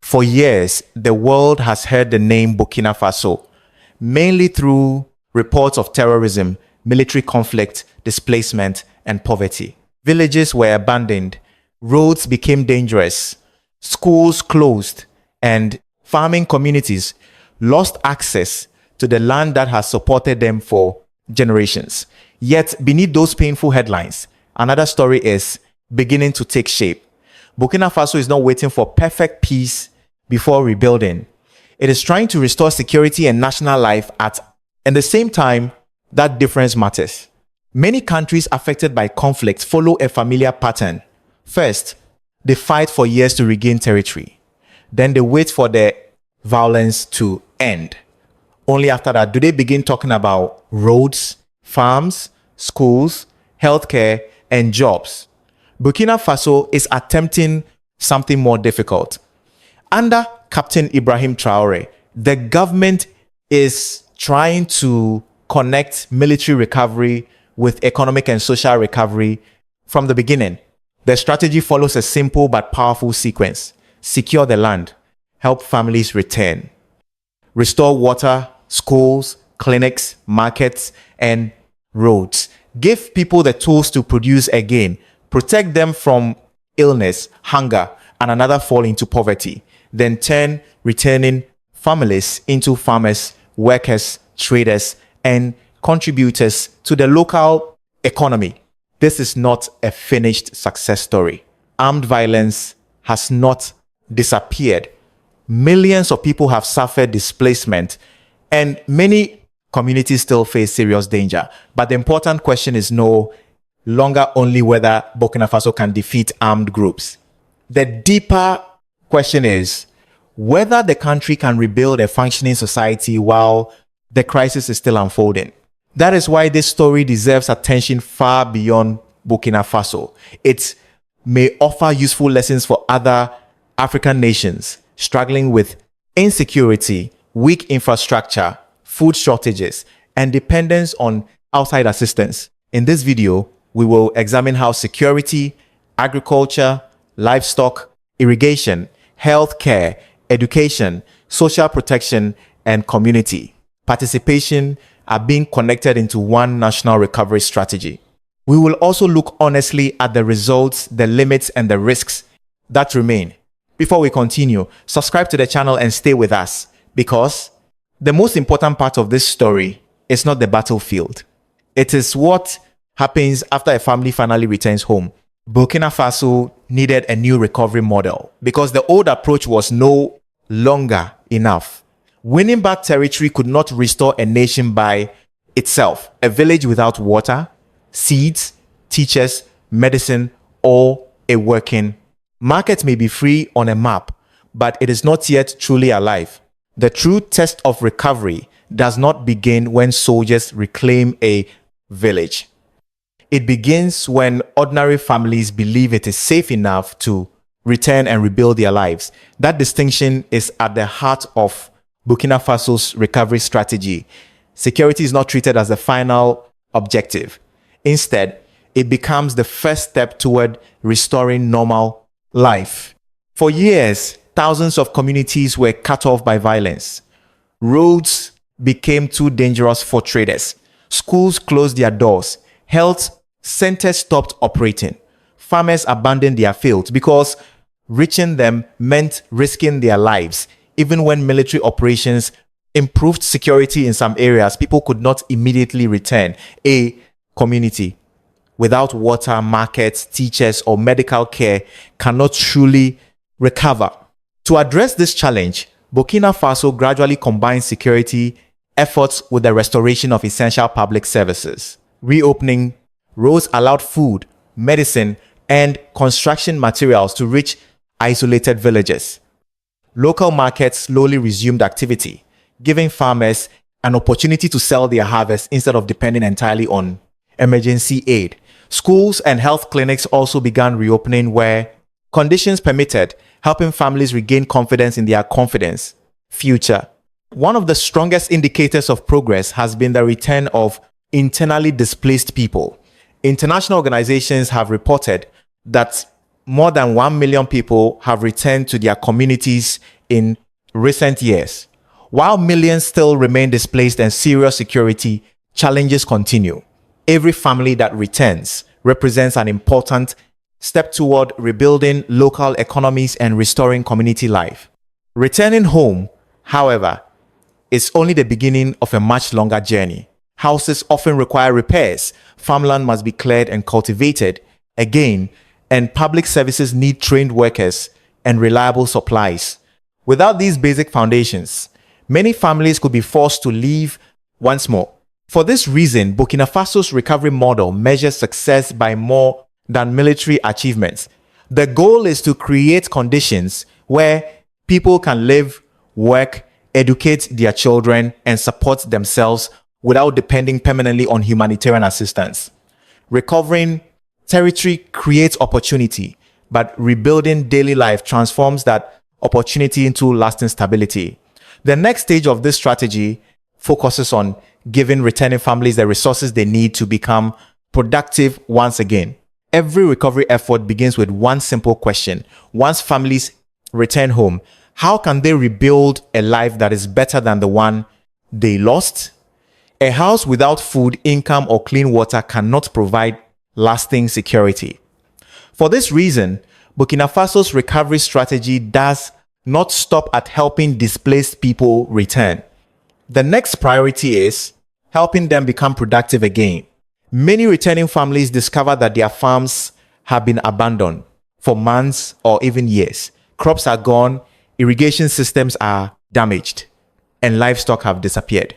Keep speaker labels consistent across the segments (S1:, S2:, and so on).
S1: For years, the world has heard the name Burkina Faso, mainly through reports of terrorism, military conflict, displacement, and poverty. Villages were abandoned, roads became dangerous, schools closed, and farming communities lost access to the land that has supported them for generations. Yet, beneath those painful headlines, another story is beginning to take shape. Burkina Faso is not waiting for perfect peace before rebuilding. It is trying to restore security and national life at the same time. That difference matters. Many countries affected by conflict follow a familiar pattern. First, they fight for years to regain territory. Then they wait for the violence to end. Only after that do they begin talking about roads, farms, schools, healthcare, and jobs. Burkina Faso is attempting something more difficult. Under Captain Ibrahim Traore, the government is trying to connect military recovery with economic and social recovery from the beginning. The strategy follows a simple but powerful sequence: secure the land, help families return, restore water, schools, clinics, markets, and roads, give people the tools to produce again, protect them from illness, hunger, and another fall into poverty, then turn returning families into farmers, workers, traders, and contributors to the local economy. This is not a finished success story. Armed violence has not disappeared. Millions of people have suffered displacement, and many communities still face serious danger. But the important question is no longer only whether Burkina Faso can defeat armed groups. The deeper question is whether the country can rebuild a functioning society while the crisis is still unfolding. That is why this story deserves attention far beyond Burkina Faso. It may offer useful lessons for other African nations struggling with insecurity, weak infrastructure, food shortages, and dependence on outside assistance. In this video, we will examine how security, agriculture, livestock, irrigation, healthcare, education, social protection, and community participation are being connected into one national recovery strategy. We will also look honestly at the results, the limits, and the risks that remain. Before we continue, subscribe to the channel and stay with us, because the most important part of this story is not the battlefield. It is what happens after a family finally returns home. Burkina Faso needed a new recovery model because the old approach was no longer enough. Winning back territory could not restore a nation by itself. A village without water, seeds, teachers, medicine, or a working market may be free on a map, but it is not yet truly alive. The true test of recovery does not begin when soldiers reclaim a village. It begins when ordinary families believe it is safe enough to return and rebuild their lives. That distinction is at the heart of Burkina Faso's recovery strategy. Security is not treated as the final objective. Instead, it becomes the first step toward restoring normal life. For years, thousands of communities were cut off by violence. Roads became too dangerous for traders. Schools closed their doors. Health centers stopped operating. Farmers abandoned their fields because reaching them meant risking their lives. Even when military operations improved security in some areas, people could not immediately return. A community without water, markets, teachers, or medical care cannot truly recover. To address this challenge, Burkina Faso gradually combines security efforts with the restoration of essential public services. Reopening roads allowed food, medicine, and construction materials to reach isolated villages. Local markets slowly resumed activity, giving farmers an opportunity to sell their harvest instead of depending entirely on emergency aid. Schools and health clinics also began reopening where conditions permitted, helping families regain confidence in their future. One of the strongest indicators of progress has been the return of internally displaced people. International organizations have reported that more than 1 million people have returned to their communities in recent years. While millions still remain displaced and serious security challenges continue, every family that returns represents an important step toward rebuilding local economies and restoring community life. Returning home, however, is only the beginning of a much longer journey. Houses often require repairs, farmland must be cleared and cultivated again, and public services need trained workers and reliable supplies. Without these basic foundations, many families could be forced to leave once more. For this reason, Burkina Faso's recovery model measures success by more than military achievements. The goal is to create conditions where people can live, work, educate their children, and support themselves without depending permanently on humanitarian assistance. Recovering territory creates opportunity, but rebuilding daily life transforms that opportunity into lasting stability. The next stage of this strategy focuses on giving returning families the resources they need to become productive once again. Every recovery effort begins with one simple question. Once families return home, how can they rebuild a life that is better than the one they lost? A house without food, income, or clean water cannot provide lasting security. For this reason, Burkina Faso's recovery strategy does not stop at helping displaced people return. The next priority is helping them become productive again. Many returning families discover that their farms have been abandoned for months or even years. Crops are gone, irrigation systems are damaged, and livestock have disappeared.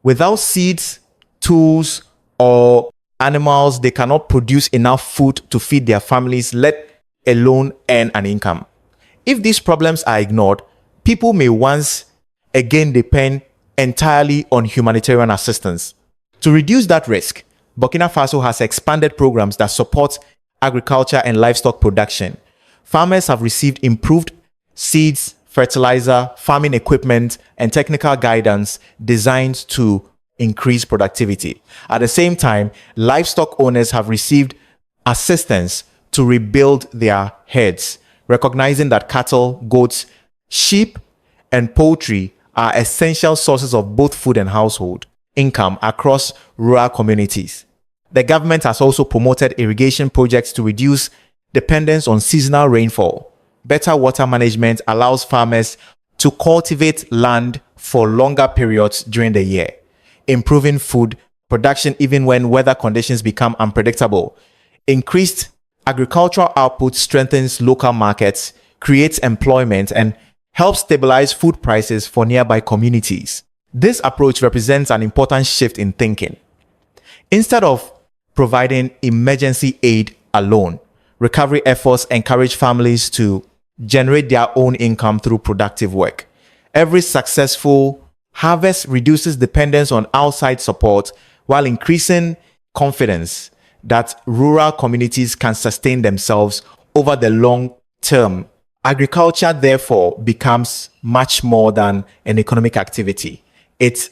S1: Without seeds, tools, or animals, they cannot produce enough food to feed their families, let alone earn an income. If these problems are ignored, people may once again depend entirely on humanitarian assistance. To reduce that risk, Burkina Faso has expanded programs that support agriculture and livestock production. Farmers have received improved seeds, fertilizer, farming equipment, and technical guidance designed to increase productivity. At the same time, livestock owners have received assistance to rebuild their herds, recognizing that cattle, goats, sheep, and poultry are essential sources of both food and household income across rural communities. The government has also promoted irrigation projects to reduce dependence on seasonal rainfall. Better water management allows farmers to cultivate land for longer periods during the year, improving food production even when weather conditions become unpredictable. Increased agricultural output strengthens local markets, creates employment, and helps stabilize food prices for nearby communities. This approach represents an important shift in thinking. Instead of providing emergency aid alone, recovery efforts encourage families to generate their own income through productive work. Every successful harvest reduces dependence on outside support while increasing confidence that rural communities can sustain themselves over the long term. Agriculture, therefore, becomes much more than an economic activity. It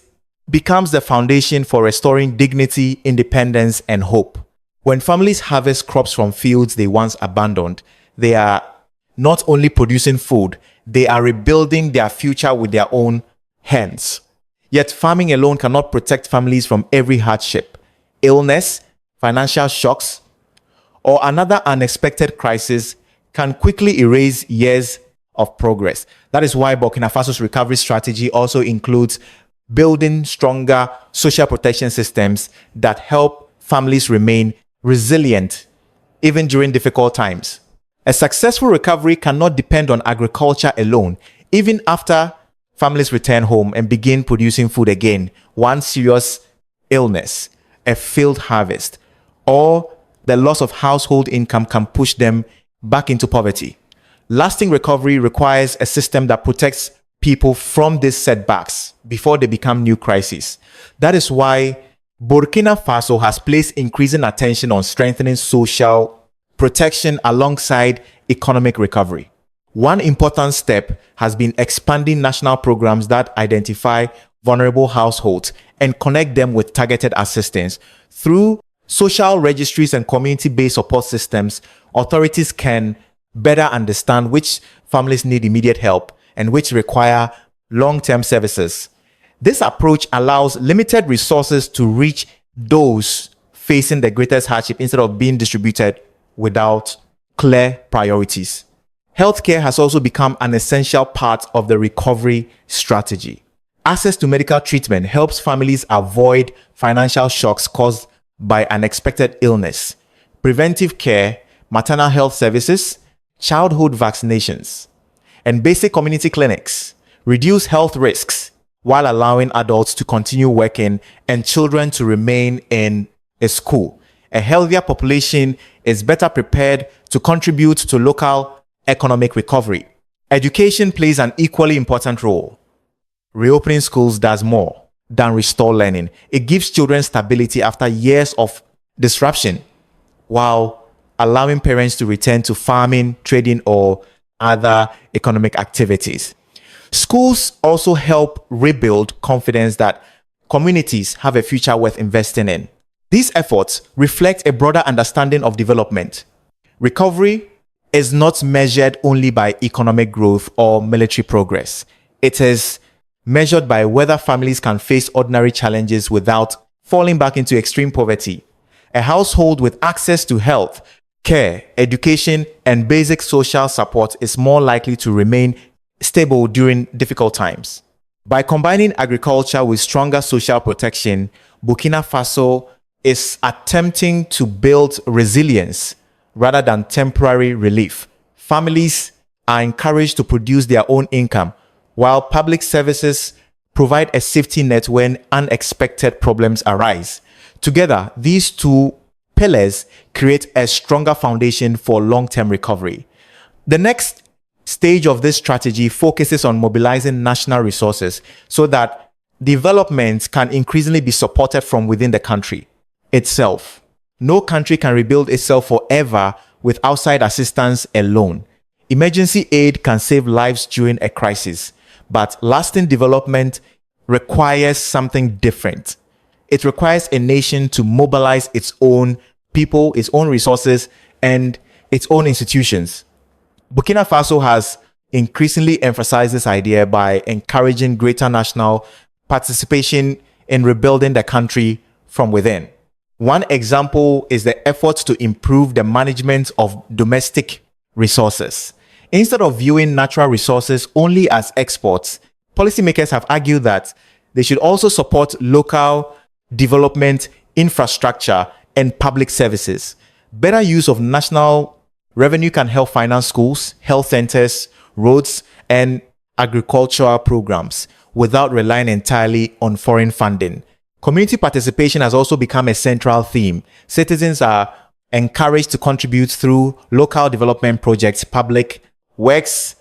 S1: becomes the foundation for restoring dignity, independence, and hope. When families harvest crops from fields they once abandoned, they are not only producing food, they are rebuilding their future with their own hands. Yet farming alone cannot protect families from every hardship. Illness, financial shocks, or another unexpected crisis can quickly erase years of progress. That is why Burkina Faso's recovery strategy also includes building stronger social protection systems that help families remain resilient even during difficult times. A successful recovery cannot depend on agriculture alone. Even after families return home and begin producing food again, one serious illness, a failed harvest, or the loss of household income can push them back into poverty. Lasting recovery requires a system that protects people from these setbacks before they become new crises. That is why Burkina Faso has placed increasing attention on strengthening social protection alongside economic recovery. One important step has been expanding national programs that identify vulnerable households and connect them with targeted assistance. Through social registries and community-based support systems, authorities can better understand which families need immediate help and which require long-term services. This approach allows limited resources to reach those facing the greatest hardship instead of being distributed without clear priorities. Healthcare has also become an essential part of the recovery strategy. Access to medical treatment helps families avoid financial shocks caused by unexpected illness. Preventive care, maternal health services, childhood vaccinations, and basic community clinics reduce health risks while allowing adults to continue working and children to remain in a school. A healthier population is better prepared to contribute to local economic recovery. Education plays an equally important role. Reopening schools does more than restore learning. It gives children stability after years of disruption, while allowing parents to return to farming, trading, or other economic activities. Schools also help rebuild confidence that communities have a future worth investing in. These efforts reflect a broader understanding of development. Recovery is not measured only by economic growth or military progress. It is measured by whether families can face ordinary challenges without falling back into extreme poverty. A household with access to health, care, education, and basic social support is more likely to remain stable during difficult times. By combining agriculture with stronger social protection, Burkina Faso is attempting to build resilience rather than temporary relief. Families are encouraged to produce their own income, while public services provide a safety net when unexpected problems arise. Together, these two pillars create a stronger foundation for long-term recovery. The next stage of this strategy focuses on mobilizing national resources so that development can increasingly be supported from within the country itself. No country can rebuild itself forever with outside assistance alone. Emergency aid can save lives during a crisis, but lasting development requires something different. It requires a nation to mobilize its own people, its own resources, and its own institutions. Burkina Faso has increasingly emphasized this idea by encouraging greater national participation in rebuilding the country from within. One example is the efforts to improve the management of domestic resources. Instead of viewing natural resources only as exports, policymakers have argued that they should also support local development, infrastructure, and public services. Better use of national revenue can help finance schools, health centers, roads, and agricultural programs without relying entirely on foreign funding. Community participation has also become a central theme. Citizens are encouraged to contribute through local development projects, public works,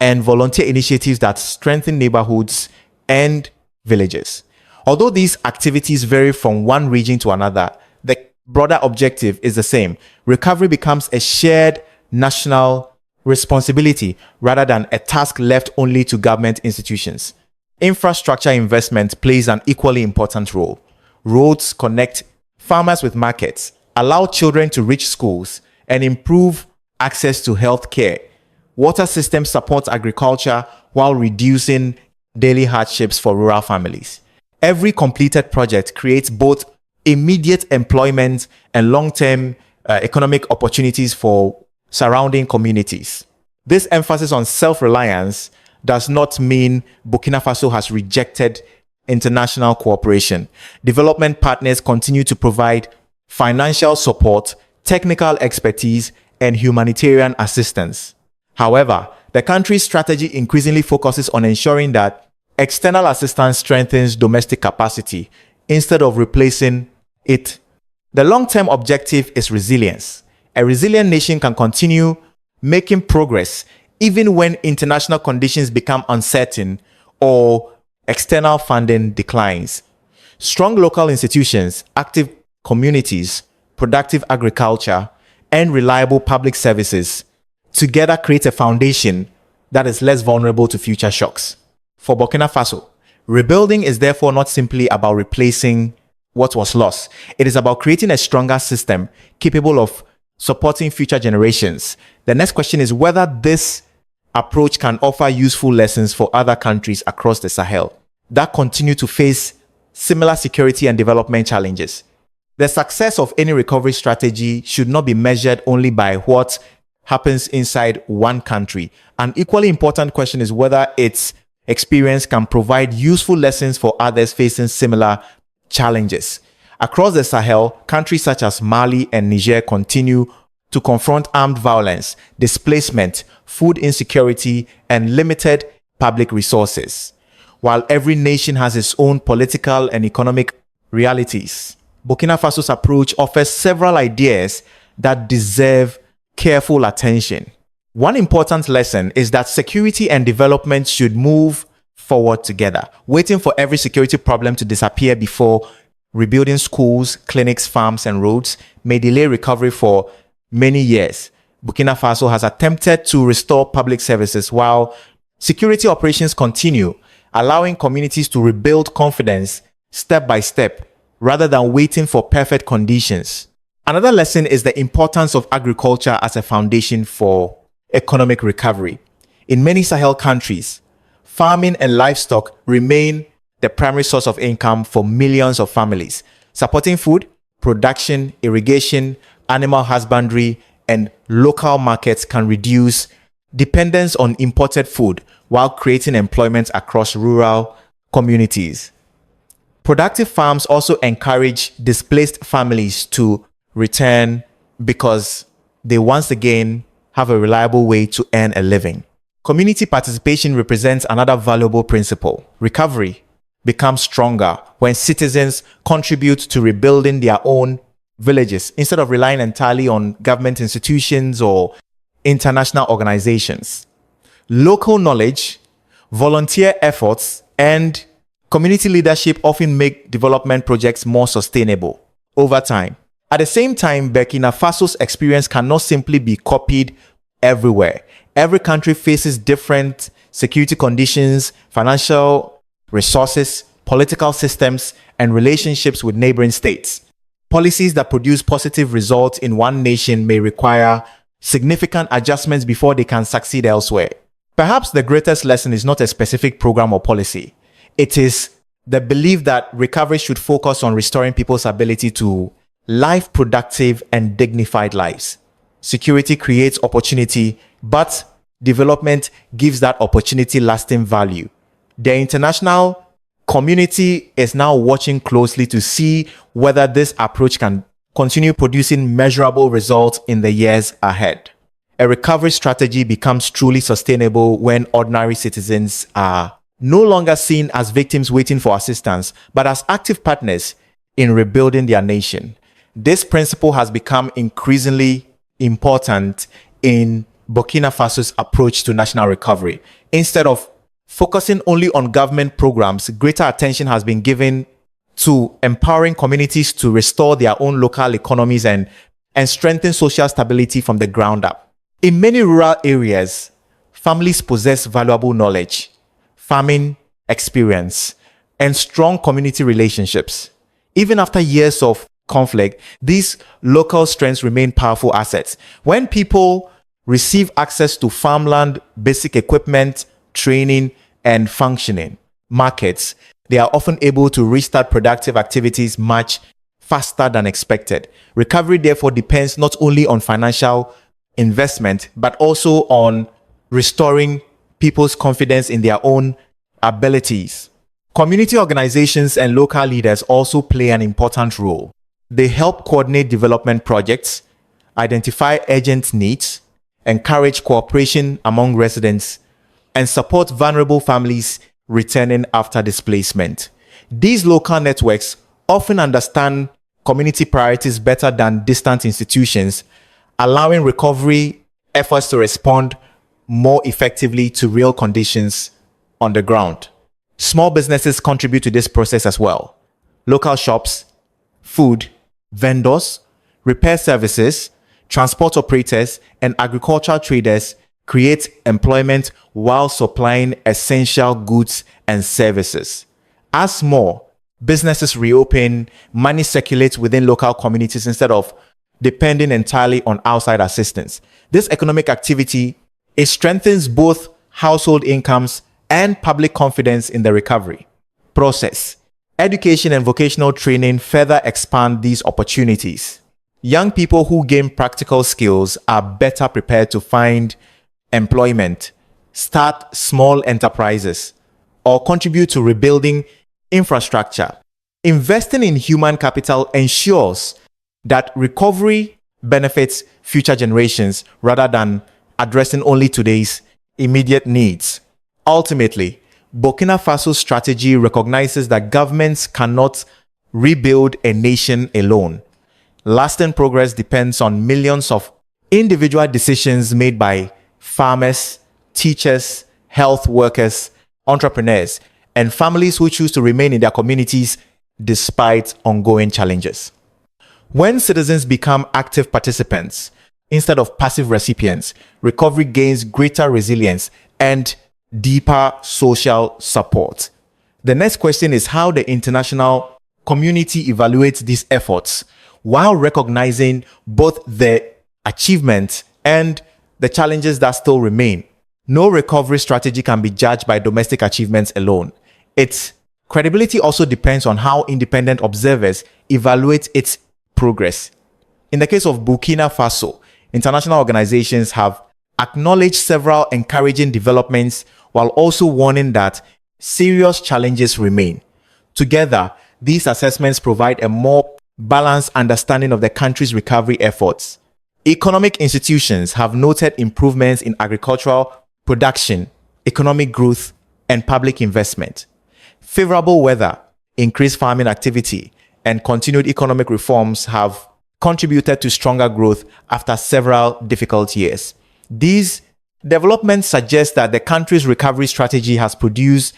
S1: and volunteer initiatives that strengthen neighborhoods and villages. Although these activities vary from one region to another, the broader objective is the same. Recovery becomes a shared national responsibility rather than a task left only to government institutions. Infrastructure investment plays an equally important role. Roads connect farmers with markets, allow children to reach schools, and improve access to health care. Water systems support agriculture while reducing daily hardships for rural families. Every completed project creates both immediate employment and long-term economic opportunities for surrounding communities. This emphasis on self-reliance does not mean Burkina Faso has rejected international cooperation. Development partners continue to provide financial support, technical expertise, and humanitarian assistance. However, the country's strategy increasingly focuses on ensuring that external assistance strengthens domestic capacity instead of replacing it. The long-term objective is resilience. A resilient nation can continue making progress even when international conditions become uncertain or external funding declines. Strong local institutions, active communities, productive agriculture, and reliable public services together create a foundation that is less vulnerable to future shocks. For Burkina Faso, rebuilding is therefore not simply about replacing what was lost. It is about creating a stronger system capable of supporting future generations. The next question is whether this approach can offer useful lessons for other countries across the Sahel that continue to face similar security and development challenges. The success of any recovery strategy should not be measured only by what happens inside one country. An equally important question is whether its experience can provide useful lessons for others facing similar challenges. Across the Sahel, countries such as Mali and Niger continue to confront armed violence, displacement, food insecurity, and limited public resources. While every nation has its own political and economic realities, Burkina Faso's approach offers several ideas that deserve careful attention. One important lesson is that security and development should move forward together. Waiting for every security problem to disappear before rebuilding schools, clinics, farms, and roads may delay recovery for many years. Burkina Faso has attempted to restore public services while security operations continue, allowing communities to rebuild confidence step by step rather than waiting for perfect conditions. Another lesson is the importance of agriculture as a foundation for economic recovery. In many Sahel countries, farming and livestock remain the primary source of income for millions of families. Supporting food, production, irrigation, animal husbandry, and local markets can reduce dependence on imported food while creating employment across rural communities. Productive farms also encourage displaced families to return because they once again have a reliable way to earn a living. Community participation represents another valuable principle. Recovery becomes stronger when citizens contribute to rebuilding their own villages instead of relying entirely on government institutions or international organizations. Local knowledge, volunteer efforts, and community leadership often make development projects more sustainable over time. At the same time, Burkina Faso's experience cannot simply be copied everywhere. Every country faces different security conditions, financial resources, political systems, and relationships with neighboring states. Policies that produce positive results in one nation may require significant adjustments before they can succeed elsewhere. Perhaps the greatest lesson is not a specific program or policy. It is the belief that recovery should focus on restoring people's ability to live productive and dignified lives. Security creates opportunity, but development gives that opportunity lasting value. The international community is now watching closely to see whether this approach can continue producing measurable results in the years ahead. A recovery strategy becomes truly sustainable when ordinary citizens are no longer seen as victims waiting for assistance, but as active partners in rebuilding their nation. This principle has become increasingly important in Burkina Faso's approach to national recovery. Instead of focusing only on government programs, greater attention has been given to empowering communities to restore their own local economies and strengthen social stability from the ground up. In many rural areas, families possess valuable knowledge, farming experience, and strong community relationships. Even after years of conflict, these local strengths remain powerful assets. When people receive access to farmland, basic equipment, training, and functioning markets, they are often able to restart productive activities much faster than expected. Recovery, therefore, depends not only on financial investment, but also on restoring people's confidence in their own abilities. Community organizations and local leaders also play an important role. They help coordinate development projects, identify urgent needs, encourage cooperation among residents, and support vulnerable families returning after displacement. These local networks often understand community priorities better than distant institutions, allowing recovery efforts to respond more effectively to real conditions on the ground. Small businesses contribute to this process as well. Local shops, food, vendors, repair services, transport operators, and agricultural traders create employment while supplying essential goods and services. As more businesses reopen, money circulates within local communities instead of depending entirely on outside assistance. This economic activity It strengthens both household incomes and public confidence in the recovery process. Education and vocational training further expand these opportunities. Young people who gain practical skills are better prepared to find employment, start small enterprises, or contribute to rebuilding infrastructure. Investing in human capital ensures that recovery benefits future generations rather than addressing only today's immediate needs. Ultimately, Burkina Faso's strategy recognizes that governments cannot rebuild a nation alone. Lasting progress depends on millions of individual decisions made by farmers, teachers, health workers, entrepreneurs, and families who choose to remain in their communities despite ongoing challenges. When citizens become active participants instead of passive recipients, recovery gains greater resilience and deeper social support. The next question is how the international community evaluates these efforts while recognizing both the achievements and the challenges that still remain. No recovery strategy can be judged by domestic achievements alone. Its credibility also depends on how independent observers evaluate its progress. In the case of Burkina Faso, international organizations have acknowledged several encouraging developments while also warning that serious challenges remain. Together, these assessments provide a more balanced understanding of the country's recovery efforts. Economic institutions have noted improvements in agricultural production, economic growth, and public investment. Favorable weather, increased farming activity, and continued economic reforms have contributed to stronger growth after several difficult years. These developments suggest that the country's recovery strategy has produced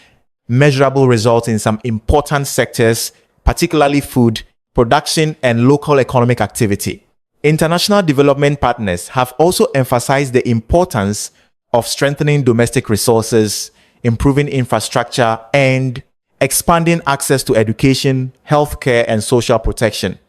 S1: measurable results in some important sectors, particularly food, production, and local economic activity. International development partners have also emphasized the importance of strengthening domestic resources, improving infrastructure, and expanding access to education, healthcare, and social protection.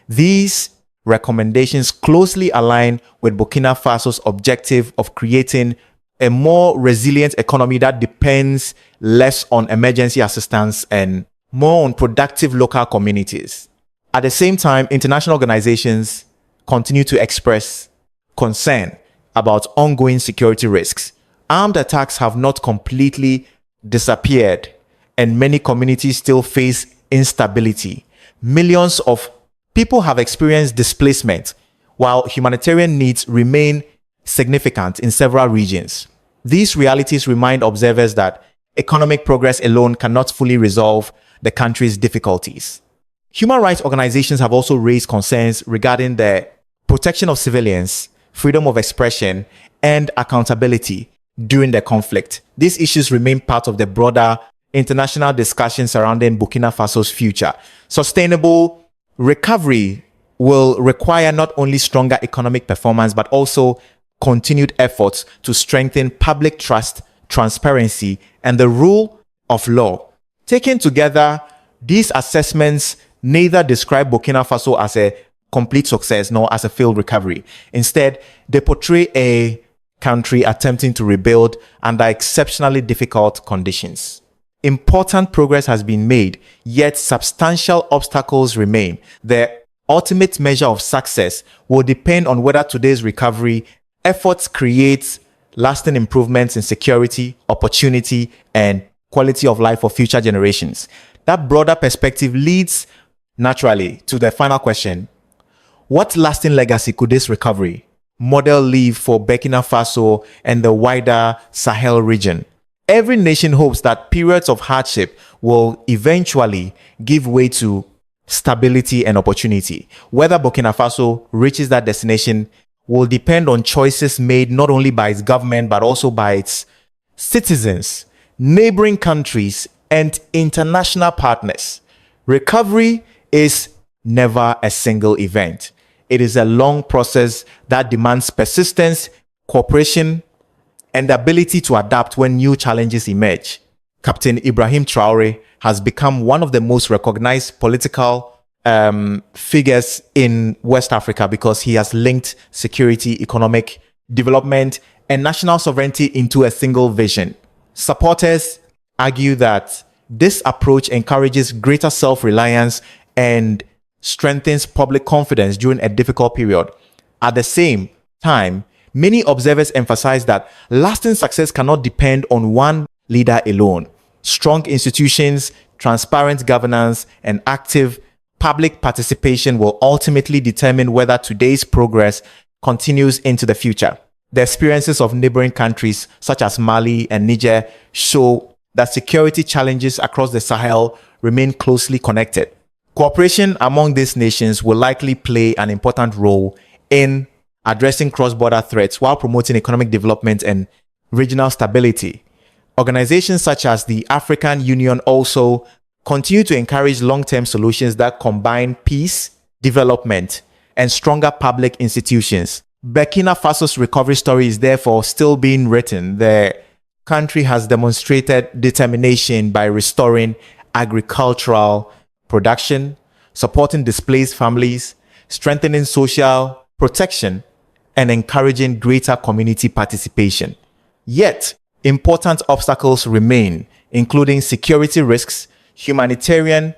S1: These recommendations closely align with Burkina Faso's objective of creating a more resilient economy that depends less on emergency assistance and more on productive local communities. At the same time, international organizations continue to express concern about ongoing security risks. Armed attacks have not completely disappeared, and many communities still face instability. Millions of people have experienced displacement, while humanitarian needs remain significant in several regions. These realities remind observers that economic progress alone cannot fully resolve the country's difficulties. Human rights organizations have also raised concerns regarding the protection of civilians, freedom of expression, and accountability during the conflict. These issues remain part of the broader international discussion surrounding Burkina Faso's future. Sustainable recovery will require not only stronger economic performance, but also continued efforts to strengthen public trust, transparency, and the rule of law. Taken together, these assessments neither describe Burkina Faso as a complete success nor as a failed recovery. Instead, they portray a country attempting to rebuild under exceptionally difficult conditions. Important progress has been made, yet substantial obstacles remain. The ultimate measure of success will depend on whether today's recovery efforts create lasting improvements in security, opportunity, and quality of life for future generations. That broader perspective leads naturally to the final question: what lasting legacy could this recovery model leave for Burkina Faso and the wider Sahel region? Every nation hopes that periods of hardship will eventually give way to stability and opportunity. Whether Burkina Faso reaches that destination will depend on choices made not only by its government, but also by its citizens, neighboring countries, and international partners. Recovery is never a single event. It is a long process that demands persistence, cooperation, and the ability to adapt when new challenges emerge. Captain Ibrahim Traore has become one of the most recognized political figures in West Africa because he has linked security, economic development, and national sovereignty into a single vision. Supporters argue that this approach encourages greater self-reliance and strengthens public confidence during a difficult period. At the same time, many observers emphasize that lasting success cannot depend on one leader alone. Strong institutions, transparent governance, and active public participation will ultimately determine whether today's progress continues into the future. The experiences of neighboring countries such as Mali and Niger show that security challenges across the Sahel remain closely connected. Cooperation among these nations will likely play an important role in addressing cross-border threats while promoting economic development and regional stability. Organizations such as the African Union also continue to encourage long-term solutions that combine peace, development, and stronger public institutions. Burkina Faso's recovery story is therefore still being written. The country has demonstrated determination by restoring agricultural production, supporting displaced families, strengthening social protection, and encouraging greater community participation. Yet, important obstacles remain, including security risks, humanitarian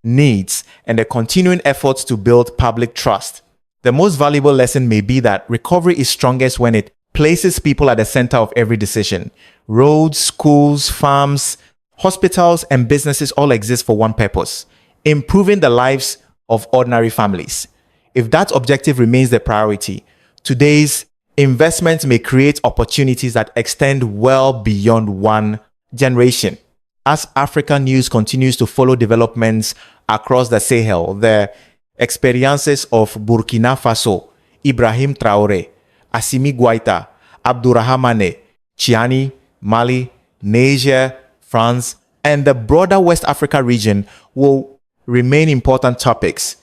S1: needs, and the continuing efforts to build public trust. The most valuable lesson may be that recovery is strongest when it places people at the center of every decision. Roads, schools, farms, hospitals, and businesses all exist for one purpose: improving the lives of ordinary families. If that objective remains the priority, today's investments may create opportunities that extend well beyond one generation. As African news continues to follow developments across the Sahel, the experiences of Burkina Faso, Ibrahim Traore, Assimi Goïta, Abdourahmane Tiani, Mali, Niger, France, and the broader West Africa region will remain important topics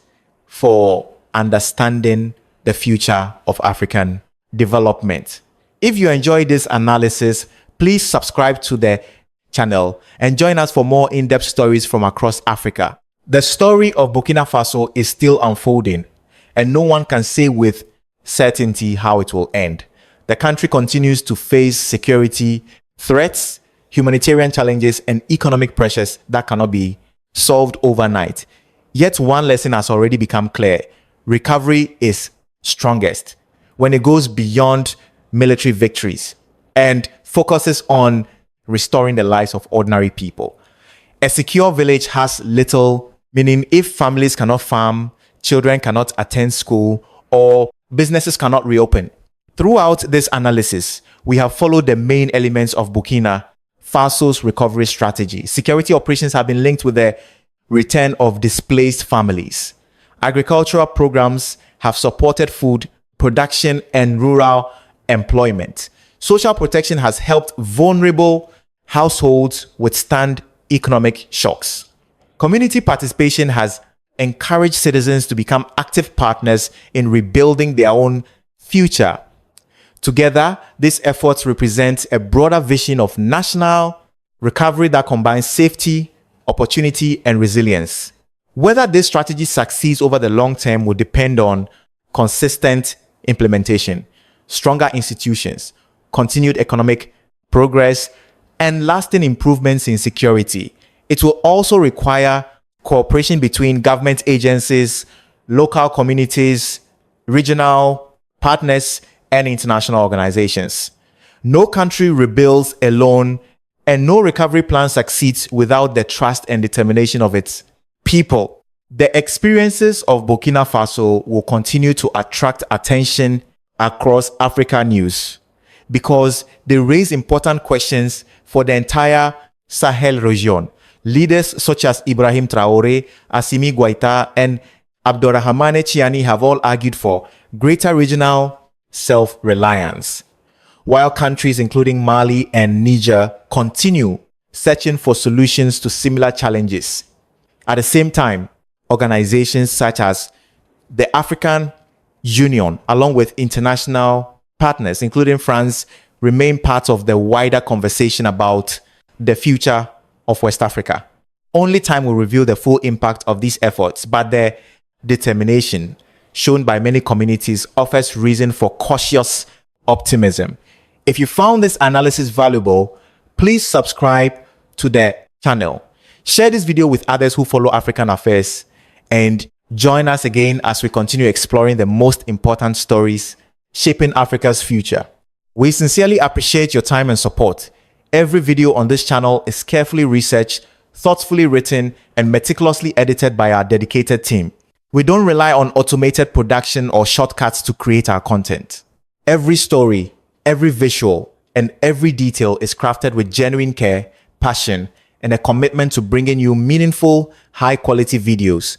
S1: for understanding the future of African development. If you enjoy this analysis, please subscribe to the channel and join us for more in-depth stories from across Africa. The story of Burkina Faso is still unfolding, and no one can say with certainty how it will end. The country continues to face security threats, humanitarian challenges, and economic pressures that cannot be solved overnight. Yet one lesson has already become clear: recovery is strongest when it goes beyond military victories and focuses on restoring the lives of ordinary people. A secure village has little meaning if families cannot farm, children cannot attend school, or businesses cannot reopen. Throughout this analysis, we have followed the main elements of Burkina Faso's recovery strategy. Security operations have been linked with the return of displaced families. Agricultural programs have supported food production and rural employment. Social protection has helped vulnerable households withstand economic shocks. Community participation has encouraged citizens to become active partners in rebuilding their own future. Together, these efforts represent a broader vision of national recovery that combines safety, opportunity, and resilience. Whether this strategy succeeds over the long term will depend on consistent implementation, stronger institutions, continued economic progress, and lasting improvements in security. It will also require cooperation between government agencies, local communities, regional partners, and international organizations. No country rebuilds alone, and no recovery plan succeeds without the trust and determination of its people. The experiences of Burkina Faso will continue to attract attention across Africa news because they raise important questions for the entire Sahel region. Leaders such as Ibrahim Traore, Assimi Goïta, and Abdourahmane Tiani have all argued for greater regional self-reliance, while countries including Mali and Niger continue searching for solutions to similar challenges. At the same time, organizations such as the African Union, along with international partners, including France, remain part of the wider conversation about the future of West Africa. Only time will reveal the full impact of these efforts, but the determination shown by many communities offers reason for cautious optimism. If you found this analysis valuable, please subscribe to the channel. Share this video with others who follow African affairs and join us again as we continue exploring the most important stories shaping Africa's future. We sincerely appreciate your time and support. Every video on this channel is carefully researched, thoughtfully written, and meticulously edited by our dedicated team. We don't rely on automated production or shortcuts to create our content. Every story, every visual, and every detail is crafted with genuine care, passion, and a commitment to bringing you meaningful, high-quality videos